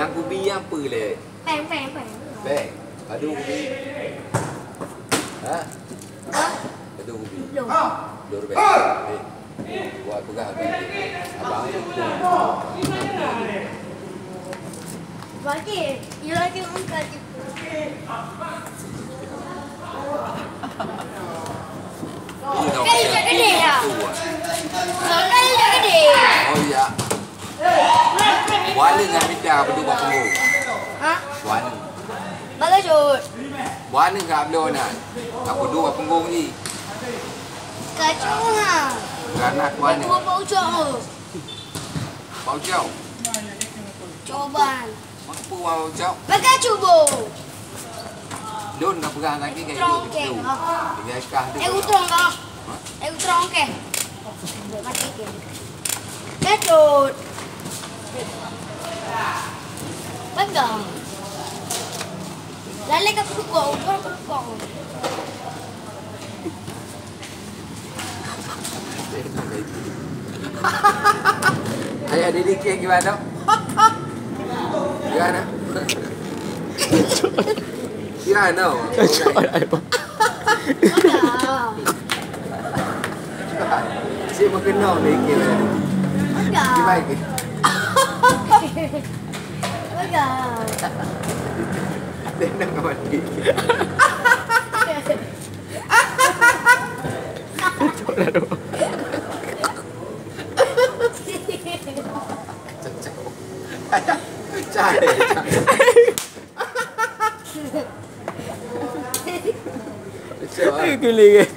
Yang kubi apa le? Peng. Beng. Padu kubi. Ha? Padu kubi. Belum. Dor beng. Buat pegang habis. Abang itu. Berarti, you lagi angkat. Kali dia gede ya? Kali dia gede. Oh iya. Wali dengan minta berdua punggung. Hah? Wali. Bagus jod. Wali enggak belum nak. Apa dua punggung ni? Kacau ha. Anak wali. Aku mau coba. Bau jauh. Cobaan. Mampu bau jauh. Bagus coba. Don nak pegang lagi kayak Trongkeng. gitu. Dengan kah tu. Utrong kah? Utrong ke? Mati ke? Kacau. Bagus. Lali ka pukul, pukul. Ayah dediknya gimana? Gimana? Gimana? Si mengenal dediknya. Gimana? Bagus. Tenang kawan dediknya. Cari. Kuling.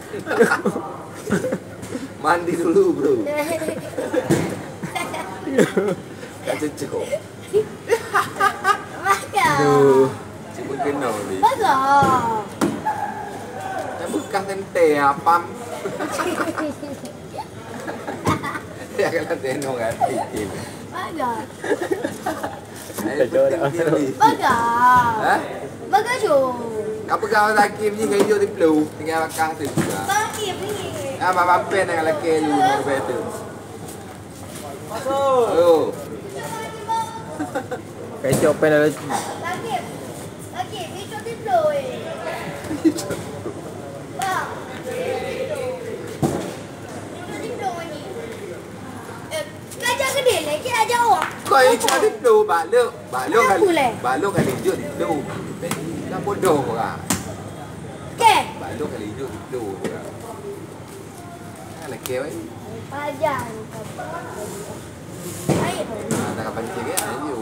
Mandi dulu bro. Tak cocok. Bagus. Si mengenal ni. Bagus. Yang bekas tente apam. Ya kalau tenong kan fikir. Bagus. Bagus. Bagus. Bagus jo. Apa kau laki ni kayu di pelu tinggal bekas tu. Bagus ni. Apa pen dengan laki tu berbeza tu. Oh. Kacau pen ada. Lagi, itu di blow Bang. Itu di blow ni. Gajah gede lagi aja awak. Kau itu di pelu balok kali hijau di pelu. Dah bodoh orang. Ke? Balok kali hijau di pelu. Laki wei. Ajar. Air. Tak kapan cik ya, ayo.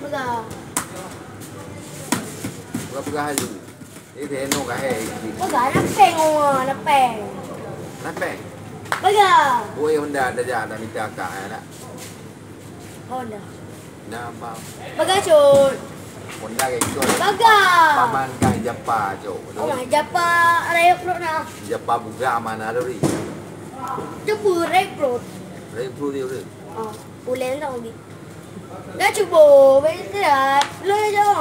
Bagus. Bukan pegang halu. Ini tenong kah hai. Bagus, nak peng orang, nak peng. Nampak? Bagus. Oi Honda ada je nak minta akak nak. Honda. Nama Bagus cut. Honda ikut. Bagus. Paman kan Japa jo. Oh, japa raya perut nak. Japa buka mana ada ri. Cuba raya perut. Rai pro dia ri. Oh, boleh tak lagi? Dah cuba, berat. Boleh je.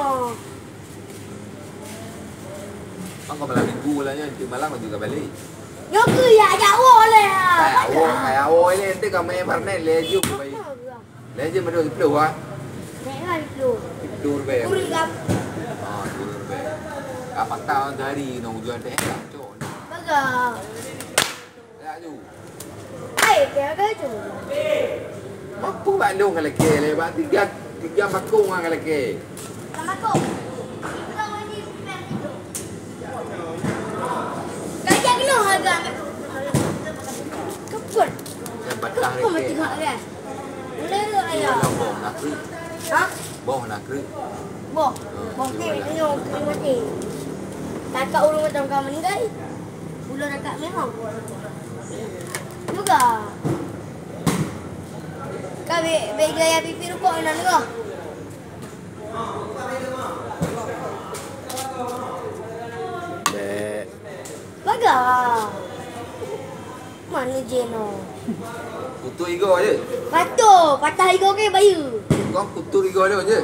Kau malam minggu lah nya, malam juga balik. Yo ke ya jauh lah. Kayak awal ni nanti kau main parnet leju baik. Leju mana di pelu ah? Jangan dulu. Dur be. Kurang gam. Ah, dur be. Apa tahun dari nong jual teh cok. Bagus. Ya ju. Ai, kaya ke tu. Apa Bandung kalau ke lebat tiga bakung kalau ke. Sama kau. Gajah kena harga. Kepul. Yang batah Kau mesti ke. tengok kan? Boleh ke ayah? Boh nak kri. Ha? Boh nak kri. Boh. Boh ni tengok kena mati. Takak ulung macam kau meninggal. Ulung takak memang. Juga. Kau gaya pipi rukuk nak dengar? Bagus. Mana Jeno? Kutu ego je. Patah ego ke bayu. Kau kutu ego je.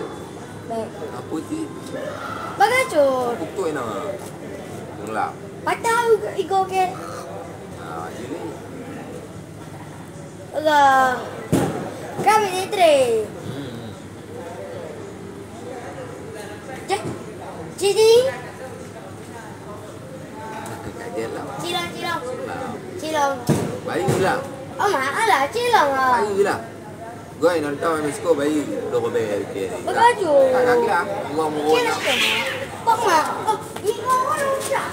Baik. Apa ti? Bagus cut. Kutu ena. Ngelap. Patah ego ke. Ah, ini. Bagus. Kami ni tre. Jadi. Kaget lah. Cilong. Bayi lah. Oh mahal lah cilong lah. Bayi lah. Gue nonton Mexico bayi dua bayar ke ni. Bagajo. Kagak lah. Gua mau. Kok mah? Oh, ini orang udah.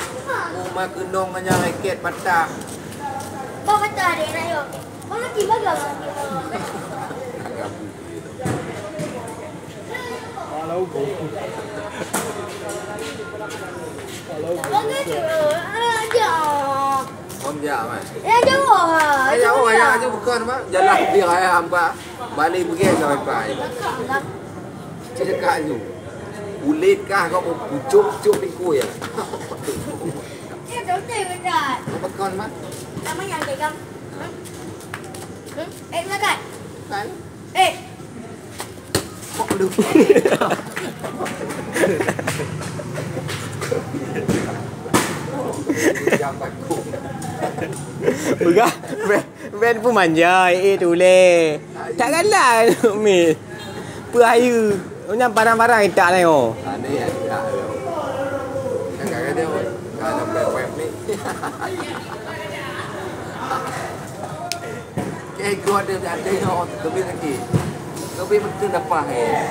Rumah kendong hanya raket patah. Kau kata ada nak yo. Kau nak tiba ke? Kalau buku. Bagajo. Aja. Om jam kan. Jauh. Jauh aja bukan mah. Jalan dia ayah hamba. Balik pergi ke wifi. Cakap tu. Ulit kah kau mau pucuk di kuya. Đâu tiền rồi trời. Bắt con mắt. Tao mới nhận chị không? Em nói coi. Đấy. Ê. Kok lu. Jangan aku. Bukan, Ben pun manja, boleh. Takkanlah Mi. Peraya. Macam barang-barang tak lah yo. Aneh ya. Kakak dia kalau web ni. Kayak gua ada yo, tapi lagi. Tapi betul dapat eh.